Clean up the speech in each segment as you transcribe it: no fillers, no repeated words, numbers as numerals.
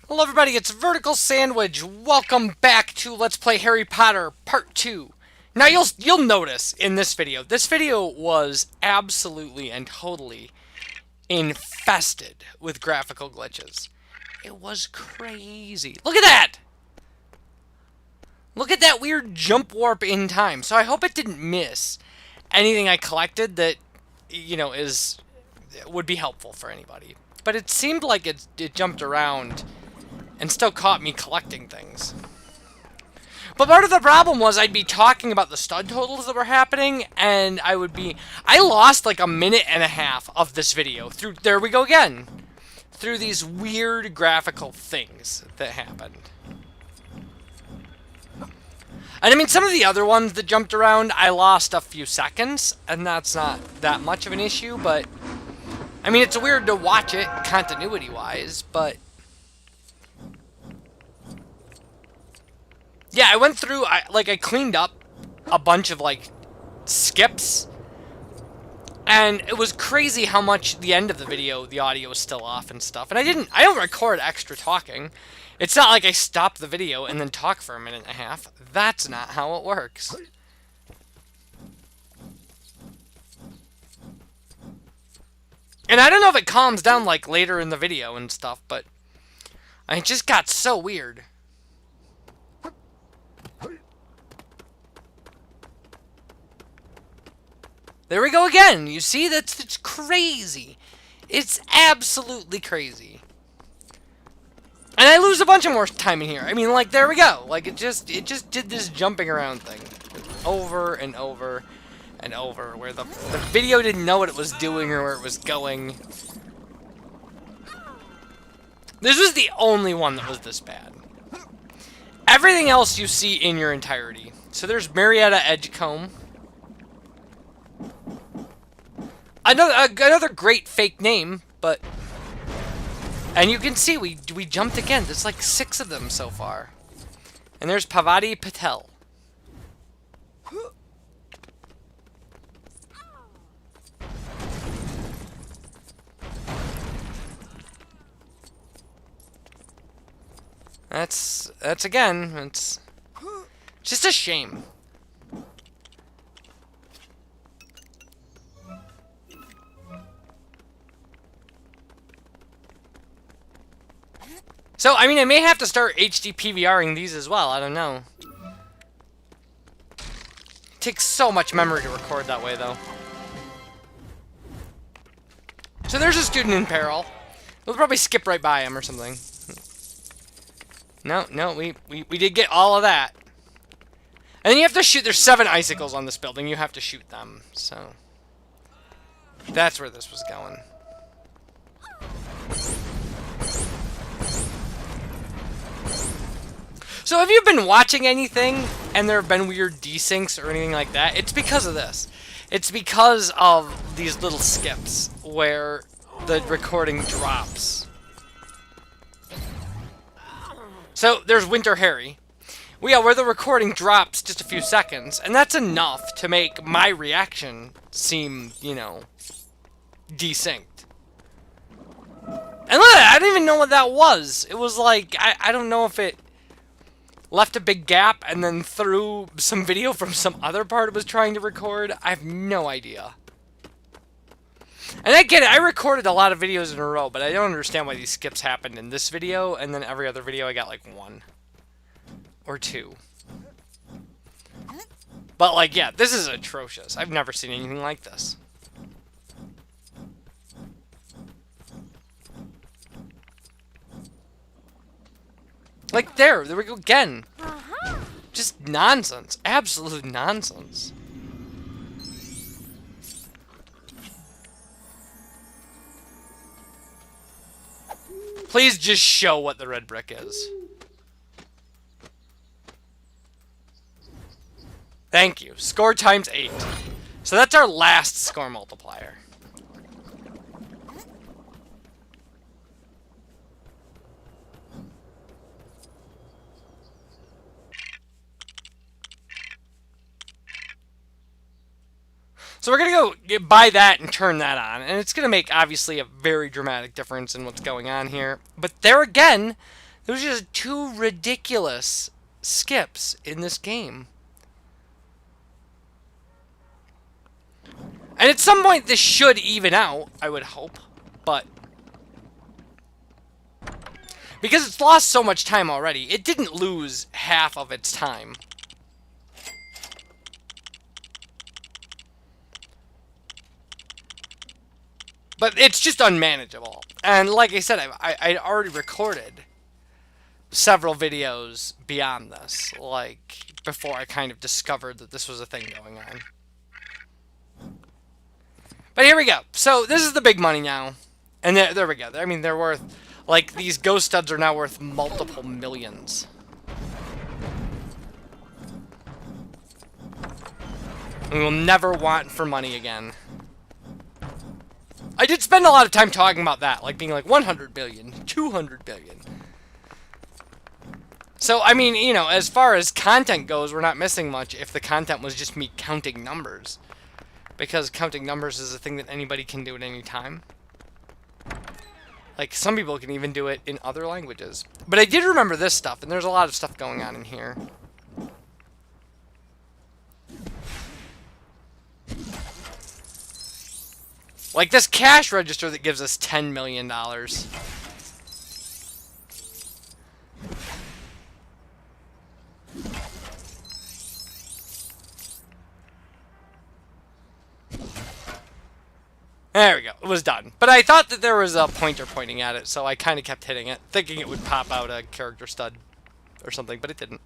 Hello everybody, it's Vertical Sandwich. Welcome back to Let's Play Harry Potter Part 2. Now you'll notice in this video was absolutely and totally infested with graphical glitches. It was crazy. Look at that! Look at that weird jump warp in time. So I hope it didn't miss anything I collected that, would be helpful for anybody. But it seemed like it jumped around and still caught me collecting things. But part of the problem was I'd be talking about the stud totals that were happening, and I lost like a minute and a half of this video there we go again, through these weird graphical things that happened. And I mean, some of the other ones that jumped around, I lost a few seconds, and that's not that much of an issue, but I mean, it's weird to watch it continuity-wise, but yeah, I went through, I cleaned up a bunch of, skips. And it was crazy how much the end of the video, the audio was still off and stuff. And I don't record extra talking. It's not like I stop the video and then talk for a minute and a half. That's not how it works. And I don't know if it calms down, later in the video and stuff, but it just got so weird. There we go again. You see, it's crazy. It's absolutely crazy. And I lose a bunch of more time in here. I mean, there we go. It just did this jumping around thing over and over and over, where the video didn't know what it was doing or where it was going. This was the only one that was this bad. Everything else you see in your entirety. So there's Marietta Edgecombe. Another great fake name, but... And you can see, we jumped again. There's 6 of them so far. And there's Parvati Patil. That's again, it's just a shame. So, I mean, I may have to start HD PVRing these as well. I don't know. It takes so much memory to record that way, though. So there's a student in Peril. We'll probably skip right by him or something. No, we did get all of that. And then you have to shoot. There's 7 icicles on this building. You have to shoot them. So that's where this was going. So if you've been watching anything and there have been weird desyncs or anything like that, it's because of this. It's because of these little skips where the recording drops. So there's Winter Harry. Well, yeah, where the recording drops just a few seconds, and that's enough to make my reaction seem, desynced. And look at that, I didn't even know what that was. It was I don't know if it left a big gap and then threw some video from some other part it was trying to record. I have no idea. And I get it, I recorded a lot of videos in a row, but I don't understand why these skips happened in this video, and then every other video I got 1 or 2. But yeah, this is atrocious. I've never seen anything like this. There we go again. Just nonsense. Absolute nonsense. Please just show what the red brick is. Thank you. Score times 8. So that's our last score multiplier. So we're going to go buy that and turn that on. And it's going to make, obviously, a very dramatic difference in what's going on here. But there again, There's just two ridiculous skips in this game. And at some point, this should even out, I would hope. But because it's lost so much time already, it didn't lose half of its time. But it's just unmanageable. And like I said, I'd already recorded several videos beyond this, like before I kind of discovered that this was a thing going on. But here we go. So this is the big money now. And there we go. I mean, they're worth, like, these ghost studs are now worth multiple millions. We will never want for money again. I did spend a lot of time talking about that, like being like 100 billion, 200 billion. So, I mean, you know, as far as content goes, we're not missing much if the content was just me counting numbers. Because counting numbers is a thing that anybody can do at any time. Like, some people can even do it in other languages. But I did remember this stuff, and there's a lot of stuff going on in here. Like this cash register that gives us $10 million. There we go. It was done. But I thought that there was a pointer pointing at it, so I kind of kept hitting it, thinking it would pop out a character stud or something, but it didn't.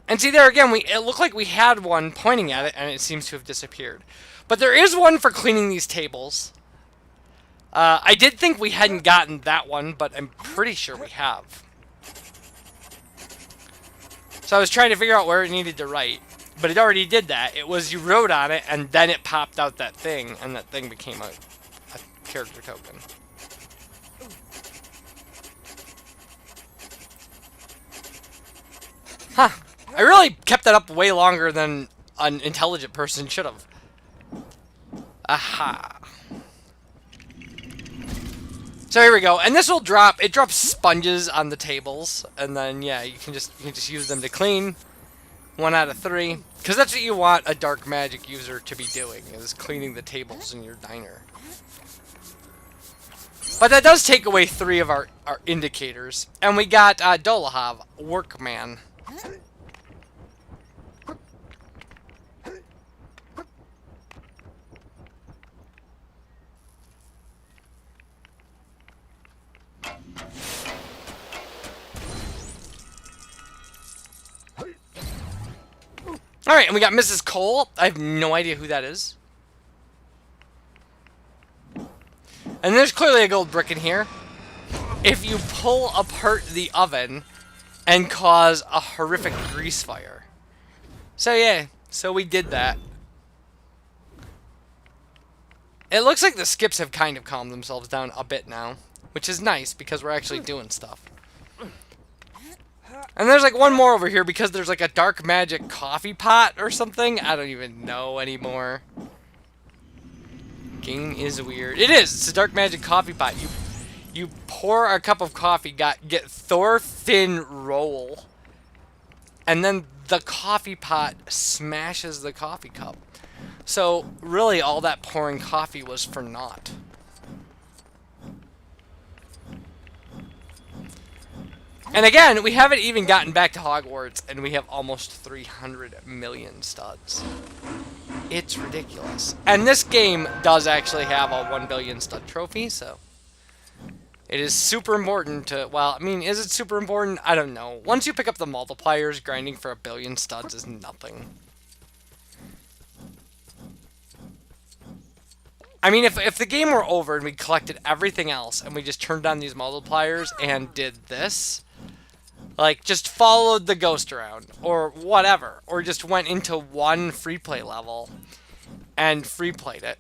And see, there again, it looked like we had one pointing at it, and it seems to have disappeared. But there is one for cleaning these tables. I did think we hadn't gotten that one, but I'm pretty sure we have. So I was trying to figure out where it needed to write, but it already did that. It was you wrote on it, and then it popped out that thing, and that thing became a character token. Huh. I really kept that up way longer than an intelligent person should have. Aha. So here we go, and this will drop. It drops sponges on the tables, and then yeah, you can just use them to clean. 1 out of 3, because that's what you want a dark magic user to be doing, is cleaning the tables in your diner. But that does take away 3 of our indicators, and we got Dolohov, Workman. Alright, and we got Mrs. Cole. I have no idea who that is. And there's clearly a gold brick in here. If you pull apart the oven and cause a horrific grease fire. So yeah, so we did that. It looks like the skips have kind of calmed themselves down a bit now, which is nice because we're actually doing stuff. And there's like one more over here because there's like a dark magic coffee pot or something. I don't even know anymore. Game is weird. It is. It's a dark magic coffee pot. You pour a cup of coffee, get Thorfinn roll, and then the coffee pot smashes the coffee cup. So really, all that pouring coffee was for naught. And again, we haven't even gotten back to Hogwarts, and we have almost 300 million studs. It's ridiculous. And this game does actually have a 1 billion stud trophy, so it is super important to, well, I mean, is it super important? I don't know. Once you pick up the multipliers, grinding for 1 billion studs is nothing. I mean, if the game were over and we collected everything else, and we just turned on these multipliers and did this, like, just followed the ghost around, or whatever, or just went into one free play level and free played it.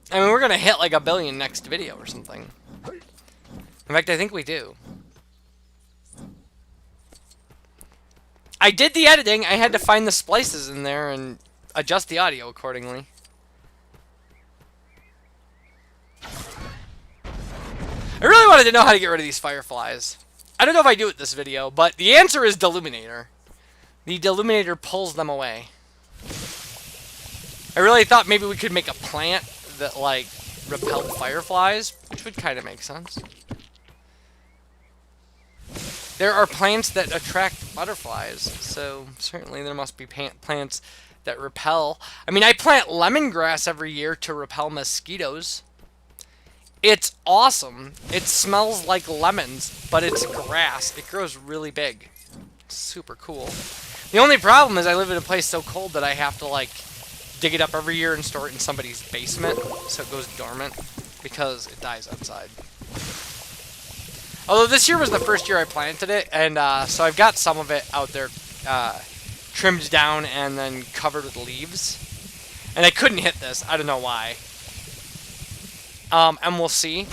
I mean, we're gonna hit like 1 billion next video or something. In fact, I think we do. I did the editing. I had to find the splices in there and adjust the audio accordingly. I really wanted to know how to get rid of these fireflies. I don't know if I do it this video, but the answer is Deluminator. The Deluminator pulls them away. I really thought maybe we could make a plant that, like, repelled fireflies, which would kind of make sense. There are plants that attract butterflies, so certainly there must be plants that repel. I mean, I plant lemongrass every year to repel mosquitoes. It's awesome. It smells like lemons, but it's grass. It grows really big. It's super cool. The only problem is I live in a place so cold that I have to, like, dig it up every year and store it in somebody's basement so it goes dormant because it dies outside. Although this year was the first year I planted it, and so I've got some of it out there trimmed down and then covered with leaves. And I couldn't hit this. I don't know why. And we'll see.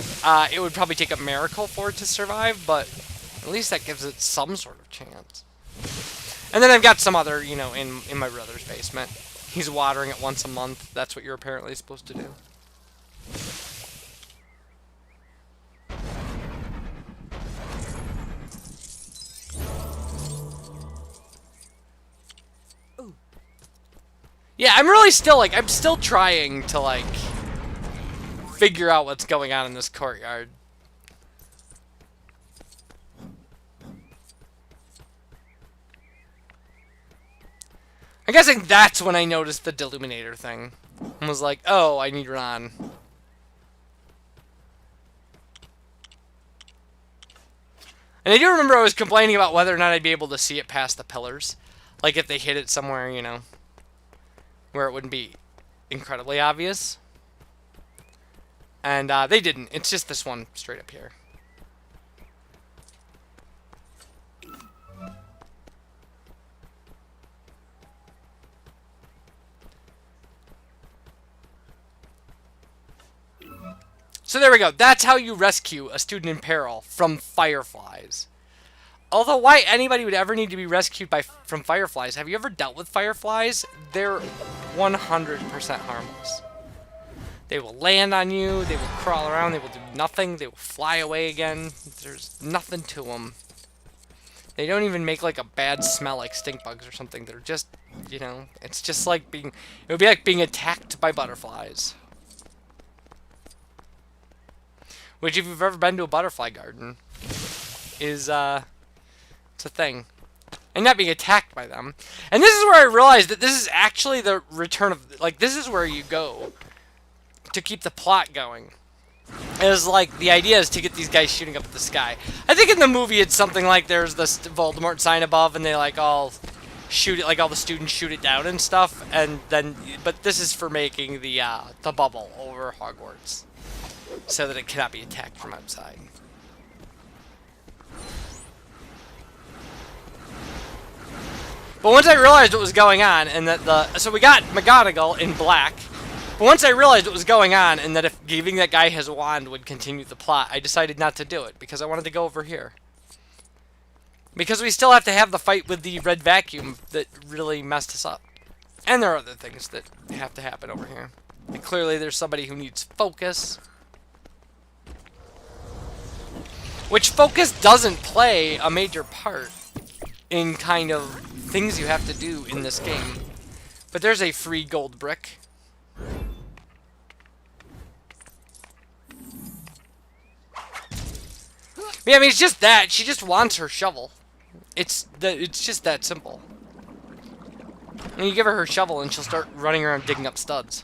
It would probably take a miracle for it to survive, but at least that gives it some sort of chance. And then I've got some other, you know, in my brother's basement. He's watering it once a month. That's what you're apparently supposed to do. Ooh. Yeah, I'm really still, like, I'm still trying to, like, figure out what's going on in this courtyard. I'm guessing that's when I noticed the Deluminator thing. And was like, oh, I need Ron. And I do remember I was complaining about whether or not I'd be able to see it past the pillars. Like if they hid it somewhere, you know, where it wouldn't be incredibly obvious. And they didn't. It's just this one straight up here. So there we go. That's how you rescue a student in peril from fireflies. Although why anybody would ever need to be rescued from fireflies? Have you ever dealt with fireflies? They're 100% harmless. They will land on you, they will crawl around, they will do nothing, they will fly away again. There's nothing to them. They don't even make like a bad smell like stink bugs or something. They're just, you know, it's just like it would be like being attacked by butterflies. Which, if you've ever been to a butterfly garden, is, it's a thing. And not being attacked by them. And this is where I realized that this is actually the return of, like, this is where you go to keep the plot going. Is like, the idea is to get these guys shooting up at the sky. I think in the movie it's something like there's the Voldemort sign above and they, like, all shoot it, like, all the students shoot it down and stuff. And then, but this is for making the bubble over Hogwarts. So that it cannot be attacked from outside. But once I realized what was going on, and that so we got McGonagall in black. But once I realized what was going on, and that if giving that guy his wand would continue the plot, I decided not to do it, because I wanted to go over here. Because we still have to have the fight with the red vacuum that really messed us up. And there are other things that have to happen over here. And clearly there's somebody who needs focus. Which focus doesn't play a major part in kind of things you have to do in this game. But there's a free gold brick. Yeah, I mean, it's just that. She just wants her shovel. It's just that simple. And you give her shovel and she'll start running around digging up studs.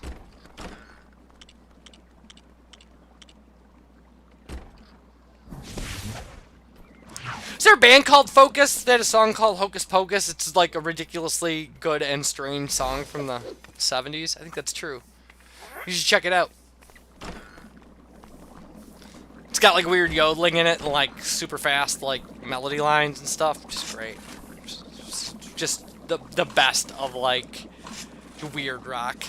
Is there a band called Focus that had a song called Hocus Pocus? It's like a ridiculously good and strange song from the 70s. I think that's true. You should check it out. It's got like weird yodeling in it and like super fast like melody lines and stuff. Just great. Just the best of like weird rock.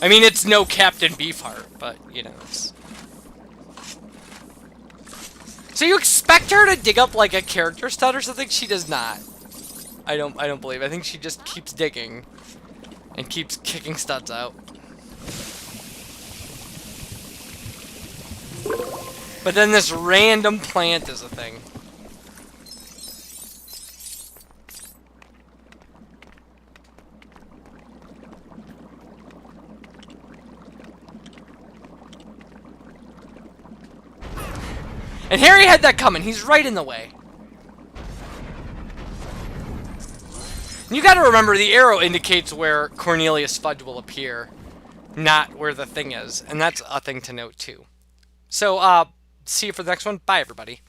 I mean, it's no Captain Beefheart, but you know, it's... So you expect her to dig up like a character stud or something? She does not. I don't believe. I think she just keeps digging and keeps kicking studs out. But then this random plant is a thing. And Harry had that coming. He's right in the way. You gotta remember, the arrow indicates where Cornelius Fudge will appear, not where the thing is. And that's a thing to note, too. So, see you for the next one. Bye, everybody.